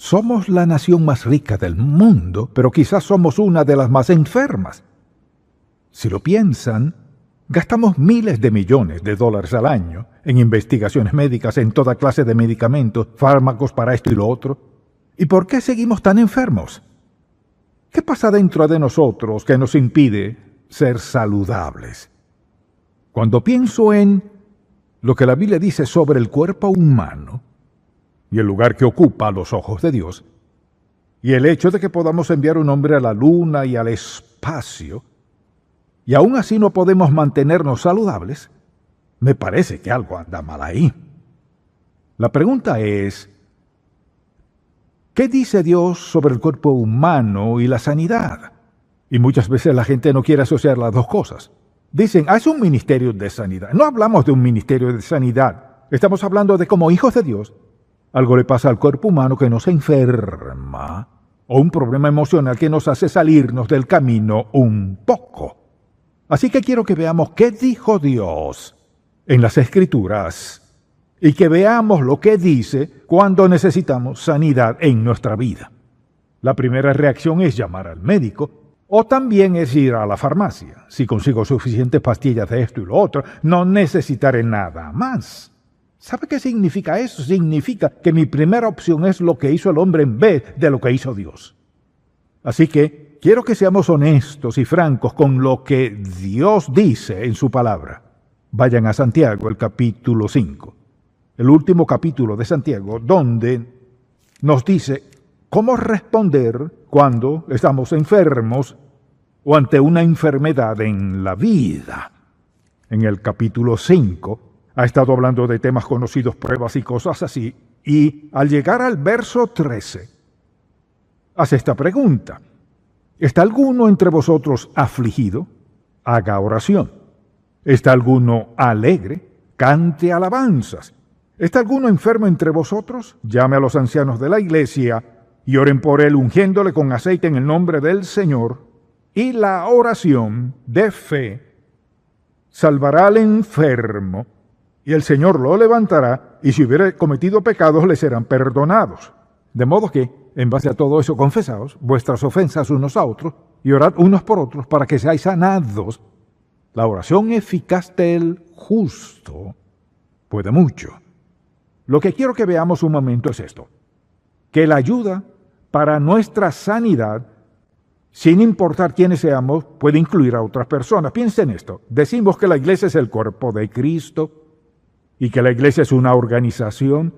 Somos la nación más rica del mundo, pero quizás somos una de las más enfermas. Si lo piensan, gastamos miles de millones de dólares al año en investigaciones médicas, en toda clase de medicamentos, fármacos para esto y lo otro. ¿Y por qué seguimos tan enfermos? ¿Qué pasa dentro de nosotros que nos impide ser saludables? Cuando pienso en lo que la Biblia dice sobre el cuerpo humano y el lugar que ocupa a los ojos de Dios, y el hecho de que podamos enviar un hombre a la luna y al espacio, y aún así no podemos mantenernos saludables, me parece que algo anda mal ahí. La pregunta es, ¿qué dice Dios sobre el cuerpo humano y la sanidad? Y muchas veces la gente no quiere asociar las dos cosas. Dicen, es un ministerio de sanidad. No hablamos de un ministerio de sanidad. Estamos hablando de como hijos de Dios. Algo le pasa al cuerpo humano que nos enferma, o un problema emocional que nos hace salirnos del camino un poco. Así que quiero que veamos qué dijo Dios en las Escrituras y que veamos lo que dice cuando necesitamos sanidad en nuestra vida. La primera reacción es llamar al médico, o también es ir a la farmacia. Si consigo suficientes pastillas de esto y lo otro, no necesitaré nada más. ¿Sabe qué significa eso? Significa que mi primera opción es lo que hizo el hombre en vez de lo que hizo Dios. Así que quiero que seamos honestos y francos con lo que Dios dice en su palabra. Vayan a Santiago, el capítulo 5, el último capítulo de Santiago, donde nos dice cómo responder cuando estamos enfermos o ante una enfermedad en la vida. En el capítulo 5 ha estado hablando de temas conocidos, pruebas y cosas así, y al llegar al verso 13, hace esta pregunta. ¿Está alguno entre vosotros afligido? Haga oración. ¿Está alguno alegre? Cante alabanzas. ¿Está alguno enfermo entre vosotros? Llame a los ancianos de la iglesia y oren por él, ungiéndole con aceite en el nombre del Señor. Y la oración de fe salvará al enfermo, y el Señor lo levantará, y si hubiere cometido pecados le serán perdonados. De modo que, en base a todo eso, confesaos vuestras ofensas unos a otros, y orad unos por otros para que seáis sanados. La oración eficaz del justo puede mucho. Lo que quiero que veamos un momento es esto, que la ayuda para nuestra sanidad, sin importar quiénes seamos, puede incluir a otras personas. Piensen en esto. Decimos que la iglesia es el cuerpo de Cristo y que la iglesia es una organización.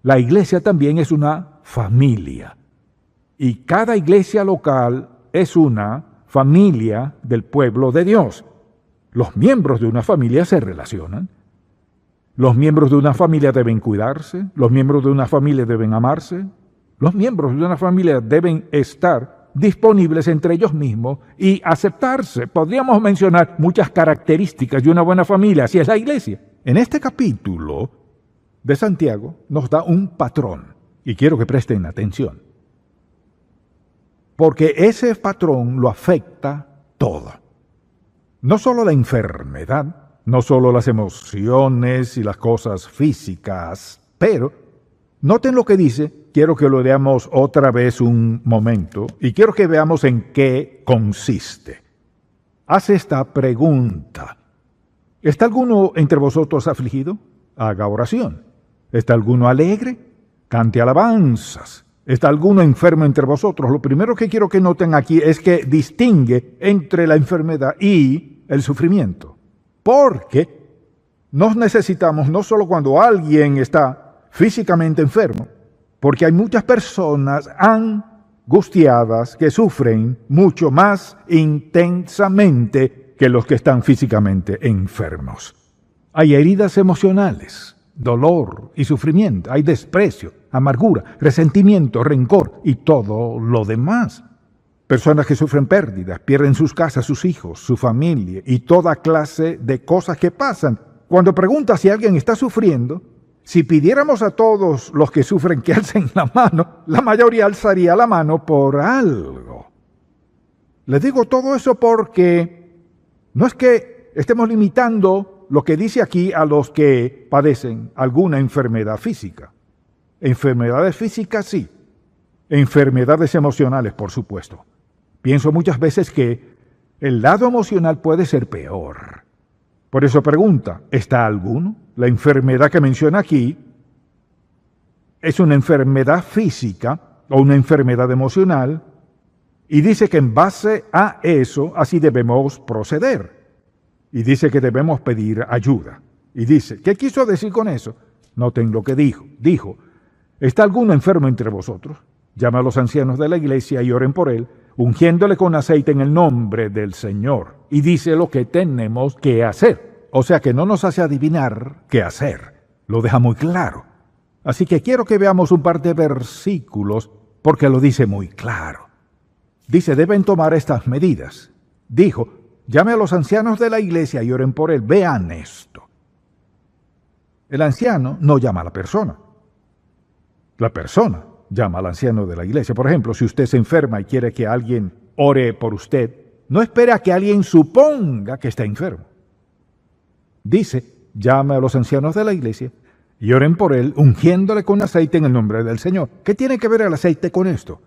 La iglesia también es una familia. Y cada iglesia local es una familia del pueblo de Dios. Los miembros de una familia se relacionan. Los miembros de una familia deben cuidarse. Los miembros de una familia deben amarse. Los miembros de una familia deben estar disponibles entre ellos mismos y aceptarse. Podríamos mencionar muchas características de una buena familia, así es la iglesia. En este capítulo de Santiago nos da un patrón, y quiero que presten atención, porque ese patrón lo afecta todo. No solo la enfermedad, no solo las emociones y las cosas físicas, pero noten lo que dice. Quiero que lo leamos otra vez un momento y quiero que veamos en qué consiste. Hace esta pregunta. ¿Está alguno entre vosotros afligido? Haga oración. ¿Está alguno alegre? Cante alabanzas. ¿Está alguno enfermo entre vosotros? Lo primero que quiero que noten aquí es que distingue entre la enfermedad y el sufrimiento. Porque nos necesitamos no solo cuando alguien está físicamente enfermo, porque hay muchas personas angustiadas que sufren mucho más intensamente que los que están físicamente enfermos. Hay heridas emocionales, dolor y sufrimiento, hay desprecio, amargura, resentimiento, rencor y todo lo demás. Personas que sufren pérdidas, pierden sus casas, sus hijos, su familia y toda clase de cosas que pasan. Cuando preguntas si alguien está sufriendo, si pidiéramos a todos los que sufren que alcen la mano, la mayoría alzaría la mano por algo. Les digo todo eso porque no es que estemos limitando lo que dice aquí a los que padecen alguna enfermedad física. Enfermedades físicas sí, enfermedades emocionales, por supuesto. Pienso muchas veces que el lado emocional puede ser peor. Por eso pregunta, ¿está alguno? La enfermedad que menciona aquí es una enfermedad física o una enfermedad emocional, y dice que en base a eso así debemos proceder. Y dice que debemos pedir ayuda. Y dice, ¿qué quiso decir con eso? Noten lo que dijo. Dijo, ¿está alguno enfermo entre vosotros? Llama a los ancianos de la iglesia y oren por él, ungiéndole con aceite en el nombre del Señor. Y dice lo que tenemos que hacer. O sea que no nos hace adivinar qué hacer. Lo deja muy claro. Así que quiero que veamos un par de versículos porque lo dice muy claro. Dice, deben tomar estas medidas. Dijo, llame a los ancianos de la iglesia y oren por él. Vean esto. El anciano no llama a la persona. La persona llama al anciano de la iglesia. Por ejemplo, si usted se enferma y quiere que alguien ore por usted, no espere a que alguien suponga que está enfermo. Dice, llame a los ancianos de la iglesia y oren por él, ungiéndole con aceite en el nombre del Señor. ¿Qué tiene que ver el aceite con esto?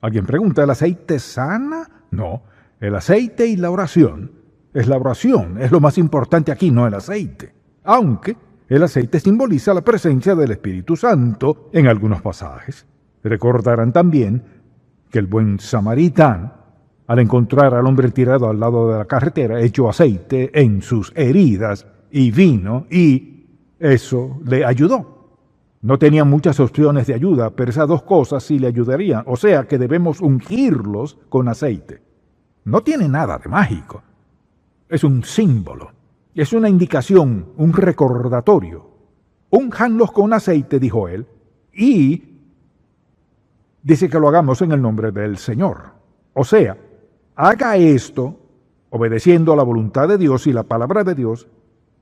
Alguien pregunta, ¿el aceite sana? No, el aceite y la oración. Es la oración, es lo más importante aquí, no el aceite. Aunque el aceite simboliza la presencia del Espíritu Santo en algunos pasajes. Recordarán también que el buen samaritano, al encontrar al hombre tirado al lado de la carretera, echó aceite en sus heridas y vino, y eso le ayudó. No tenían muchas opciones de ayuda, pero esas dos cosas sí le ayudarían. O sea que debemos ungirlos con aceite. No tiene nada de mágico. Es un símbolo. Es una indicación, un recordatorio. Únjanlos con aceite, dijo él, y dice que lo hagamos en el nombre del Señor. O sea, haga esto obedeciendo a la voluntad de Dios y la palabra de Dios,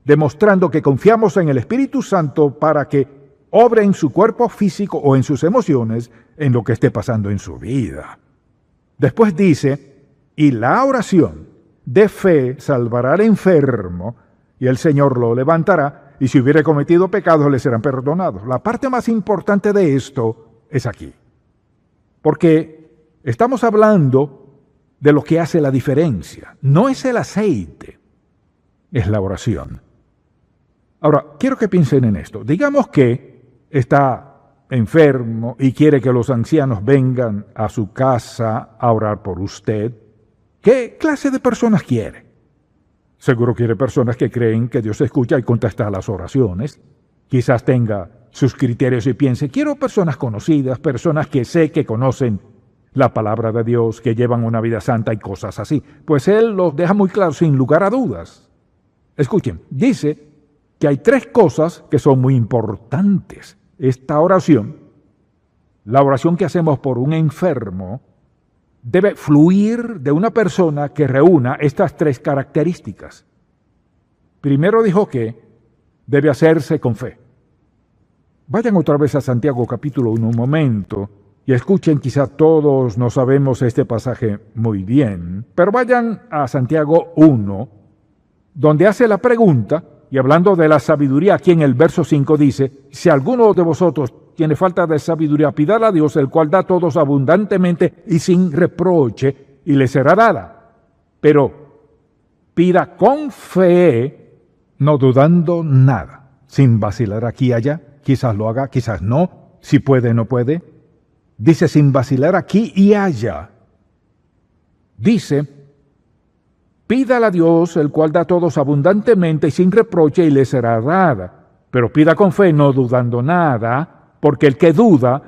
demostrando que confiamos en el Espíritu Santo para que obre en su cuerpo físico o en sus emociones, en lo que esté pasando en su vida. Después dice, y la oración de fe salvará al enfermo, y el Señor lo levantará, y si hubiere cometido pecados le serán perdonados. La parte más importante de esto es aquí, porque estamos hablando de lo que hace la diferencia. No es el aceite, es la oración. Ahora, quiero que piensen en esto. Digamos que está enfermo y quiere que los ancianos vengan a su casa a orar por usted. ¿Qué clase de personas quiere? Seguro quiere personas que creen que Dios escucha y contesta las oraciones. Quizás tenga sus criterios y piense, quiero personas conocidas, personas que sé que conocen la palabra de Dios, que llevan una vida santa y cosas así. Pues Él los deja muy claro, sin lugar a dudas. Escuchen, dice que hay tres cosas que son muy importantes. Esta oración, la oración que hacemos por un enfermo, debe fluir de una persona que reúna estas tres características. Primero dijo que debe hacerse con fe. Vayan otra vez a Santiago capítulo 1 un momento y escuchen, quizá todos no sabemos este pasaje muy bien, pero vayan a Santiago 1, donde hace la pregunta. Y hablando de la sabiduría, aquí en el verso 5 dice, si alguno de vosotros tiene falta de sabiduría, pídala a Dios, el cual da a todos abundantemente y sin reproche, y le será dada. Pero pida con fe, no dudando nada, sin vacilar aquí y allá, quizás lo haga, quizás no, si puede, no puede. Dice sin vacilar aquí y allá. Dice, pídala a Dios, el cual da a todos abundantemente y sin reproche, y le será dada. Pero pida con fe, no dudando nada, porque el que duda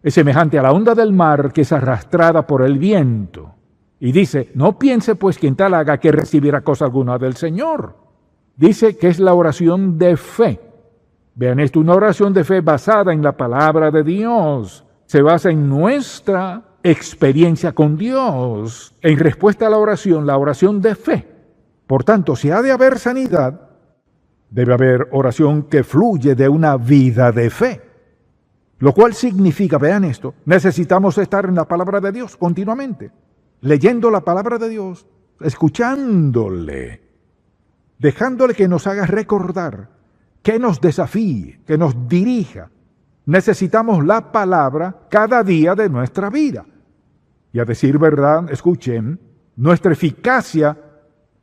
es semejante a la onda del mar que es arrastrada por el viento. Y dice, no piense pues quien tal haga que recibirá cosa alguna del Señor. Dice que es la oración de fe. Vean esto, una oración de fe basada en la palabra de Dios. Se basa en nuestra experiencia con Dios. En respuesta a la oración de fe. Por tanto, si ha de haber sanidad, debe haber oración que fluye de una vida de fe. Lo cual significa, vean esto, necesitamos estar en la palabra de Dios continuamente, leyendo la palabra de Dios, escuchándole, dejándole que nos haga recordar, que nos desafíe, que nos dirija, necesitamos la palabra cada día de nuestra vida. Y a decir verdad, escuchen, nuestra eficacia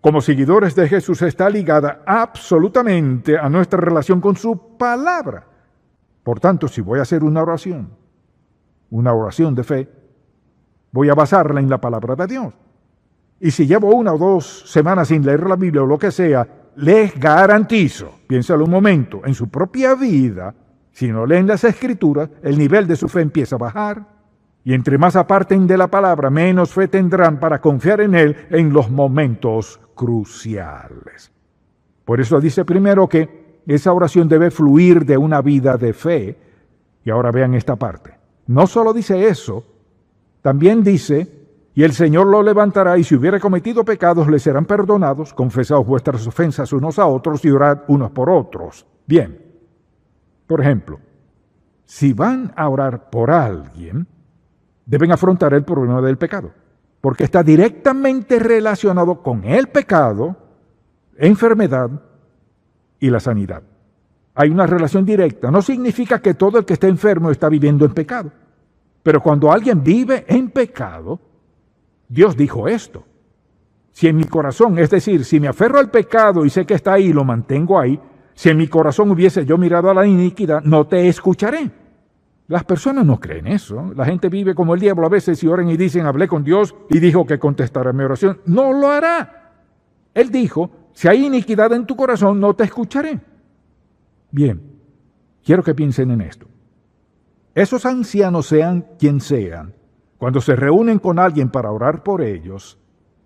como seguidores de Jesús está ligada absolutamente a nuestra relación con su palabra. Por tanto, si voy a hacer una oración de fe, voy a basarla en la palabra de Dios. Y si llevo 1 o 2 semanas sin leer la Biblia o lo que sea, les garantizo, piénsalo un momento, en su propia vida, si no leen las Escrituras, el nivel de su fe empieza a bajar. Y entre más aparten de la palabra, menos fe tendrán para confiar en Él en los momentos cruciales. Por eso dice primero que esa oración debe fluir de una vida de fe. Y ahora vean esta parte. No solo dice eso, también dice, y el Señor lo levantará, y si hubiere cometido pecados, le serán perdonados. Confesaos vuestras ofensas unos a otros y orad unos por otros. Bien, por ejemplo, si van a orar por alguien, deben afrontar el problema del pecado, porque está directamente relacionado con el pecado, enfermedad y la sanidad. Hay una relación directa. No significa que todo el que está enfermo está viviendo en pecado, pero cuando alguien vive en pecado, Dios dijo esto: si en mi corazón, es decir, si me aferro al pecado y sé que está ahí y lo mantengo ahí, si en mi corazón hubiese yo mirado a la iniquidad, no te escucharé. Las personas no creen eso. La gente vive como el diablo a veces y oran y dicen, hablé con Dios y dijo que contestará mi oración. No lo hará. Él dijo, si hay iniquidad en tu corazón, no te escucharé. Bien, quiero que piensen en esto. Esos ancianos, sean quien sean, cuando se reúnen con alguien para orar por ellos,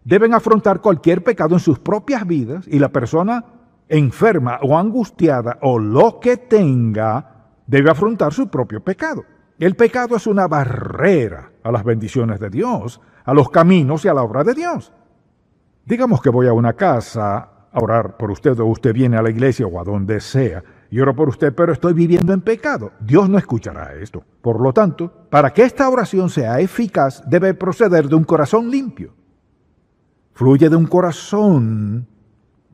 deben afrontar cualquier pecado en sus propias vidas, y la persona enferma o angustiada o lo que tenga debe afrontar su propio pecado. El pecado es una barrera a las bendiciones de Dios, a los caminos y a la obra de Dios. Digamos que voy a una casa a orar por usted, o usted viene a la iglesia o a donde sea, y oro por usted, pero estoy viviendo en pecado. Dios no escuchará esto. Por lo tanto, para que esta oración sea eficaz, debe proceder de un corazón limpio. Fluye de un corazón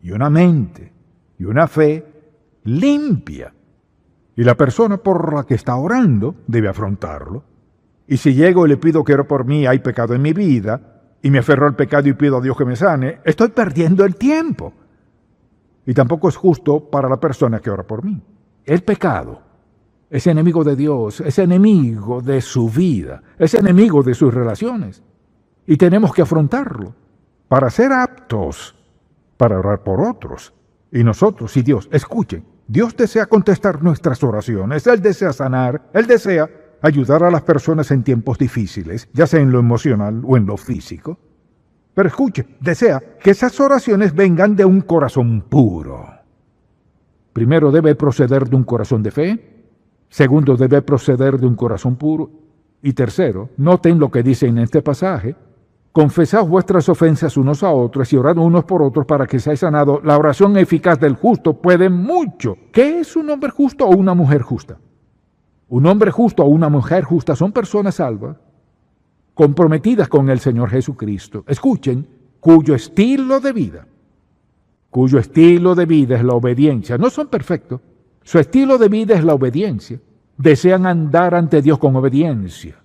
y una mente y una fe limpia. Y la persona por la que está orando debe afrontarlo. Y si llego y le pido que ore por mí, hay pecado en mi vida, y me aferro al pecado y pido a Dios que me sane, estoy perdiendo el tiempo. Y tampoco es justo para la persona que ora por mí. El pecado es enemigo de Dios, es enemigo de su vida, es enemigo de sus relaciones. Y tenemos que afrontarlo para ser aptos para orar por otros. Y nosotros, y Dios, escuchen, Dios desea contestar nuestras oraciones, Él desea sanar, Él desea ayudar a las personas en tiempos difíciles, ya sea en lo emocional o en lo físico. Pero escuche, desea que esas oraciones vengan de un corazón puro. Primero, debe proceder de un corazón de fe. Segundo, debe proceder de un corazón puro. Y tercero, noten lo que dice en este pasaje: confesad vuestras ofensas unos a otros y orad unos por otros para que seáis sanados. La oración eficaz del justo puede mucho. ¿Qué es un hombre justo o una mujer justa? Un hombre justo o una mujer justa son personas salvas, comprometidas con el Señor Jesucristo. Escuchen, cuyo estilo de vida es la obediencia. No son perfectos. Su estilo de vida es la obediencia. Desean andar ante Dios con obediencia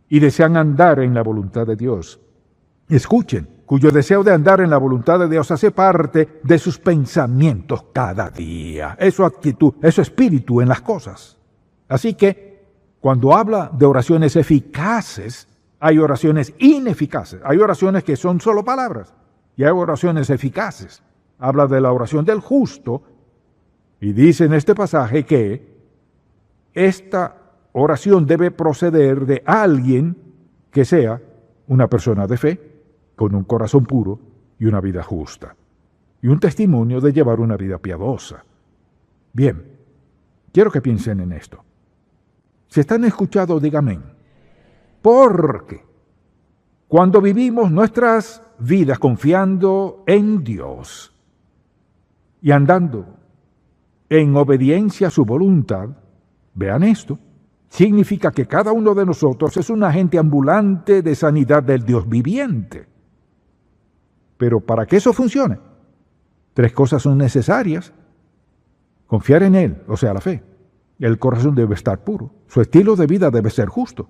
y desean andar en la voluntad de Dios. Escuchen, cuyo deseo de andar en la voluntad de Dios hace parte de sus pensamientos cada día. Es su actitud, es su espíritu en las cosas. Así que, cuando habla de oraciones eficaces, hay oraciones ineficaces. Hay oraciones que son solo palabras y hay oraciones eficaces. Habla de la oración del justo y dice en este pasaje que esta oración debe proceder de alguien que sea una persona de fe, con un corazón puro y una vida justa, y un testimonio de llevar una vida piadosa. Bien, quiero que piensen en esto. Si están escuchando, díganme. Porque cuando vivimos nuestras vidas confiando en Dios y andando en obediencia a su voluntad, vean esto, significa que cada uno de nosotros es un agente ambulante de sanidad del Dios viviente. Pero para que eso funcione, 3 cosas son necesarias: confiar en Él, o sea, la fe; El corazón debe estar puro. Su estilo de vida debe ser justo.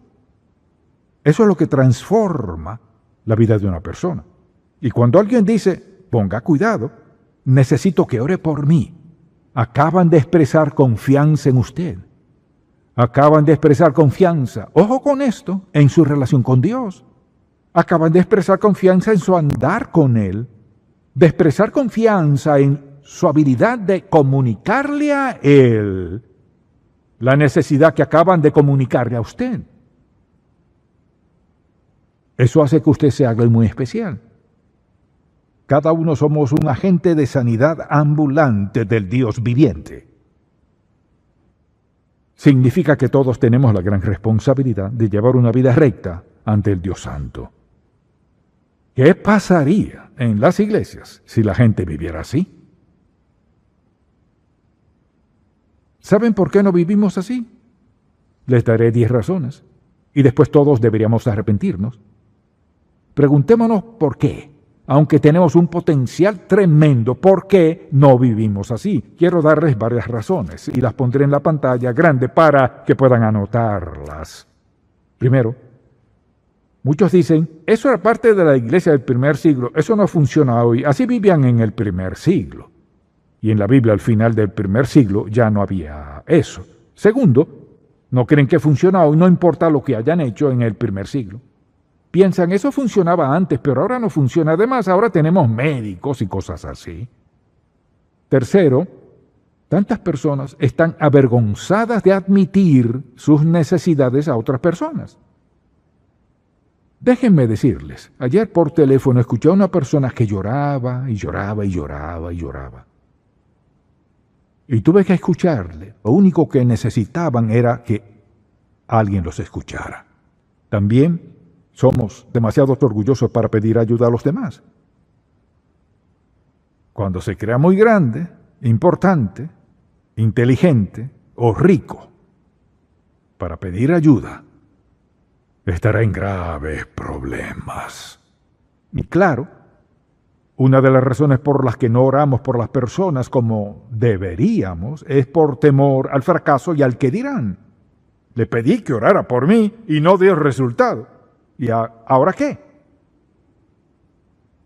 Eso es lo que transforma la vida de una persona. Y cuando alguien dice, ponga cuidado, necesito que ore por mí, acaban de expresar confianza en usted. Acaban de expresar confianza, ojo con esto, en su relación con Dios. Acaban de expresar confianza en su andar con Él, de expresar confianza en su habilidad de comunicarle a Él la necesidad que acaban de comunicarle a usted. Eso hace que usted sea alguien muy especial. Cada uno somos un agente de sanidad ambulante del Dios viviente. Significa que todos tenemos la gran responsabilidad de llevar una vida recta ante el Dios Santo. ¿Qué pasaría en las iglesias si la gente viviera así? ¿Saben por qué no vivimos así? Les daré 10 razones y después todos deberíamos arrepentirnos. Preguntémonos por qué. Aunque tenemos un potencial tremendo, ¿por qué no vivimos así? Quiero darles varias razones y las pondré en la pantalla grande para que puedan anotarlas. Primero, muchos dicen, eso era parte de la iglesia del primer siglo, eso no funciona hoy, así vivían en el primer siglo. Y en la Biblia al final del primer siglo ya no había eso. Segundo, no creen que funciona hoy, no importa lo que hayan hecho en el primer siglo. Piensan, eso funcionaba antes, pero ahora no funciona. Además, ahora tenemos médicos y cosas así. Tercero, tantas personas están avergonzadas de admitir sus necesidades a otras personas. Déjenme decirles, ayer por teléfono escuché a una persona que lloraba y lloraba y lloraba y lloraba. Y tuve que escucarle. Lo único que necesitaban era que alguien los escuchara. También somos demasiado orgullosos para pedir ayuda a los demás. Cuando se crea muy grande, importante, inteligente o rico para pedir ayuda, estará en graves problemas. Y claro, una de las razones por las que no oramos por las personas como deberíamos es por temor al fracaso y al que dirán. Le pedí que orara por mí y no dio resultado. ¿Y ahora qué?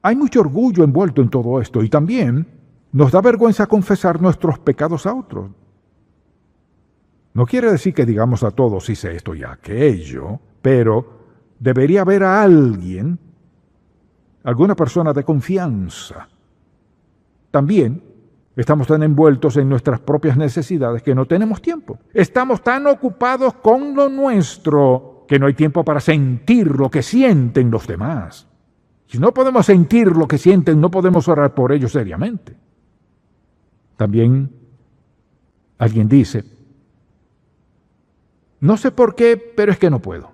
Hay mucho orgullo envuelto en todo esto y también nos da vergüenza confesar nuestros pecados a otros. No quiere decir que digamos a todos hice esto y aquello, pero debería haber a alguien, alguna persona de confianza. También estamos tan envueltos en nuestras propias necesidades que no tenemos tiempo. Estamos tan ocupados con lo nuestro que no hay tiempo para sentir lo que sienten los demás. Si no podemos sentir lo que sienten, no podemos orar por ellos seriamente. También alguien dice, no sé por qué, pero es que no puedo.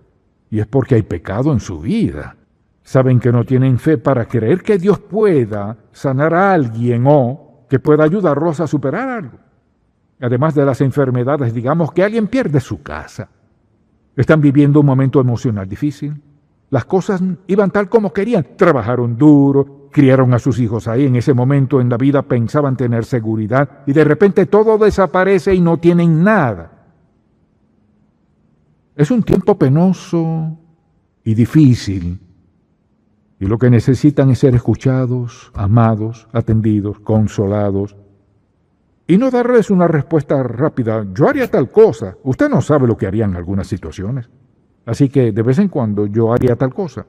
Y es porque hay pecado en su vida. Saben que no tienen fe para creer que Dios pueda sanar a alguien o que pueda ayudarlos a superar algo. Además de las enfermedades, digamos que alguien pierde su casa. Están viviendo un momento emocional difícil. Las cosas iban tal como querían. Trabajaron duro, criaron a sus hijos ahí. En ese momento en la vida pensaban tener seguridad y de repente todo desaparece y no tienen nada. Es un tiempo penoso y difícil. Y lo que necesitan es ser escuchados, amados, atendidos, consolados. Y no darles una respuesta rápida, yo haría tal cosa. Usted no sabe lo que haría en algunas situaciones. Así que de vez en cuando yo haría tal cosa.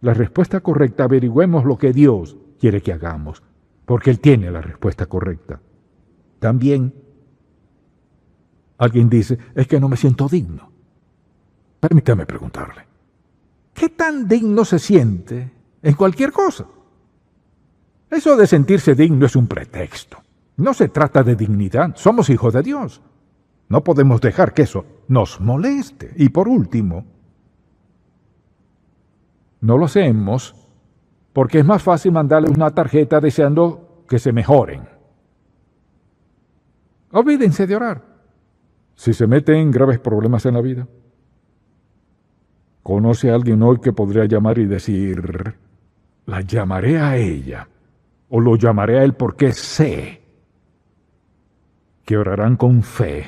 La respuesta correcta, averigüemos lo que Dios quiere que hagamos, porque Él tiene la respuesta correcta. También alguien dice, es que no me siento digno. Permítame preguntarle, ¿qué tan digno se siente en cualquier cosa? Eso de sentirse digno es un pretexto. No se trata de dignidad, somos hijos de Dios. No podemos dejar que eso nos moleste. Y por último, no lo hacemos porque es más fácil mandarles una tarjeta deseando que se mejoren. Olvídense de orar. Si se meten en graves problemas en la vida, ¿conoce a alguien hoy que podría llamar y decir, la llamaré a ella o lo llamaré a él porque sé que orarán con fe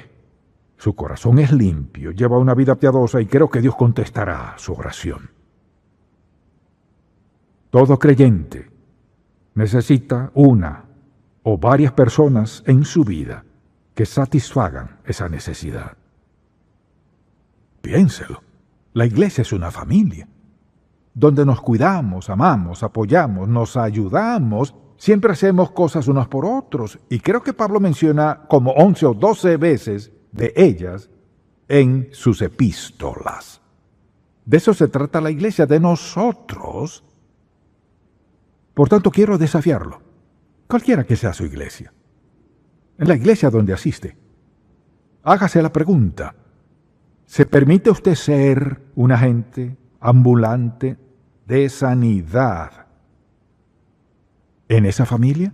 Su corazón es limpio, lleva una vida piadosa y creo que Dios contestará su oración. Todo creyente necesita una o varias personas en su vida que satisfagan esa necesidad. Piénselo, la iglesia es una familia, donde nos cuidamos, amamos, apoyamos, nos ayudamos, siempre hacemos cosas unos por otros, y creo que Pablo menciona como 11 o 12 veces de ellas en sus epístolas. De eso se trata la iglesia, de nosotros. Por tanto, quiero desafiarlo, cualquiera que sea su iglesia, en la iglesia donde asiste. Hágase la pregunta: ¿se permite usted ser un agente ambulante de sanidad en esa familia?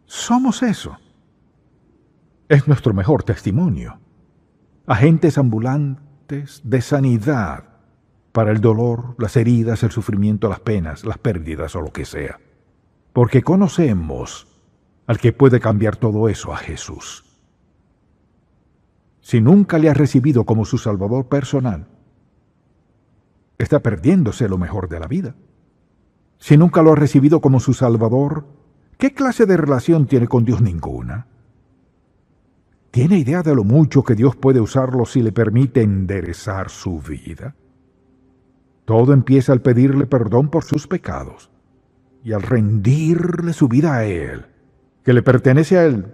Somos eso. Es nuestro mejor testimonio. Agentes ambulantes de sanidad para el dolor, las heridas, el sufrimiento, las penas, las pérdidas o lo que sea. Porque conocemos al que puede cambiar todo eso, a Jesús. Si nunca le ha recibido como su Salvador personal, está perdiéndose lo mejor de la vida. Si nunca lo ha recibido como su Salvador, ¿qué clase de relación tiene con Dios? Ninguna. ¿Tiene idea de lo mucho que Dios puede usarlo si le permite enderezar su vida? Todo empieza al pedirle perdón por sus pecados y al rendirle su vida a Él, que le pertenece a Él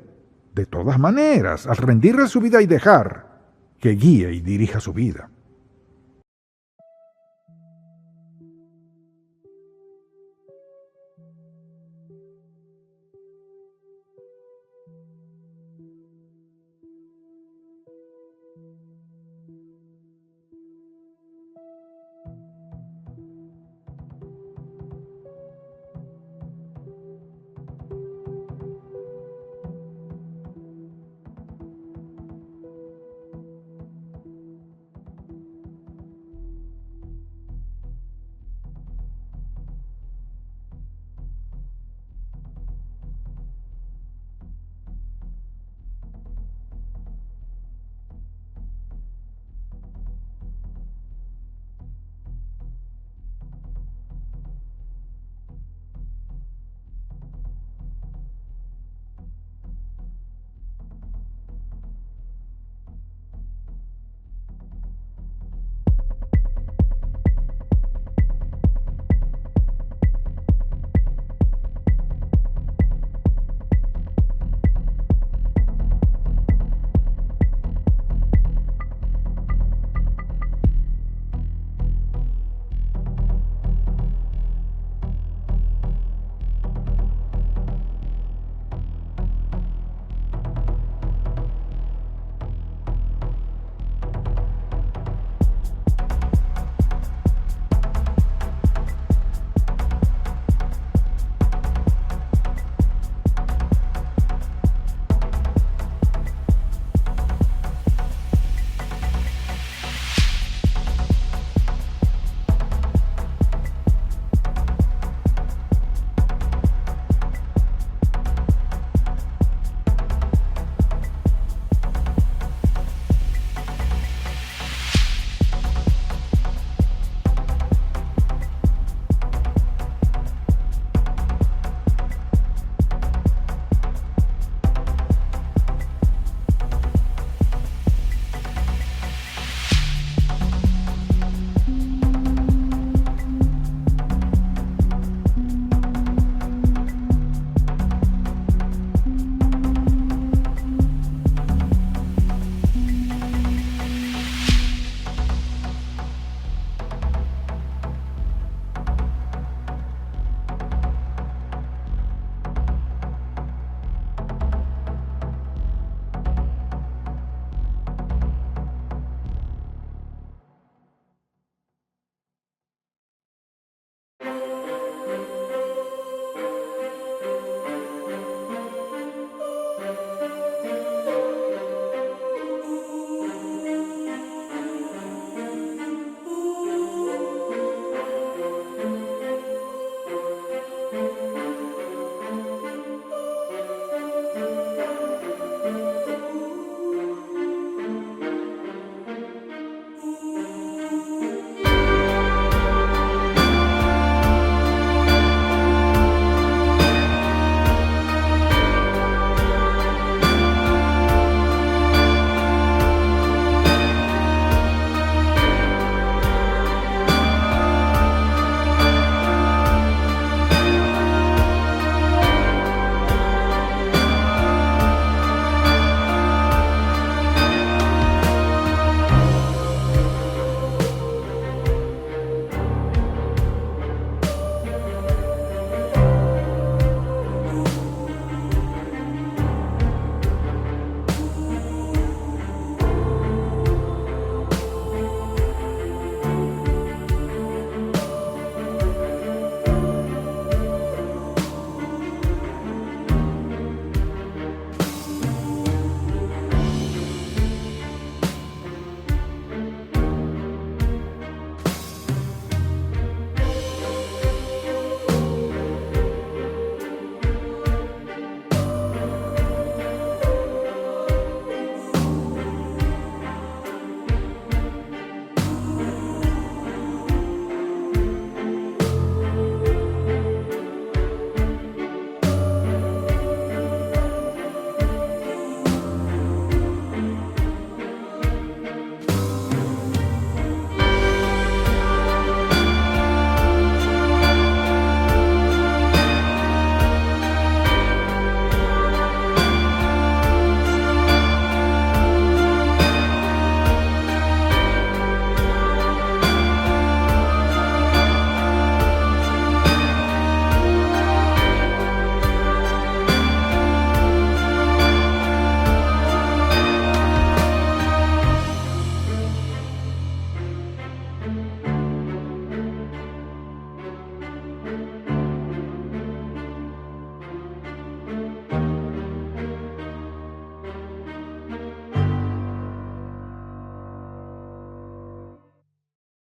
de todas maneras, al rendirle su vida y dejar que guíe y dirija su vida.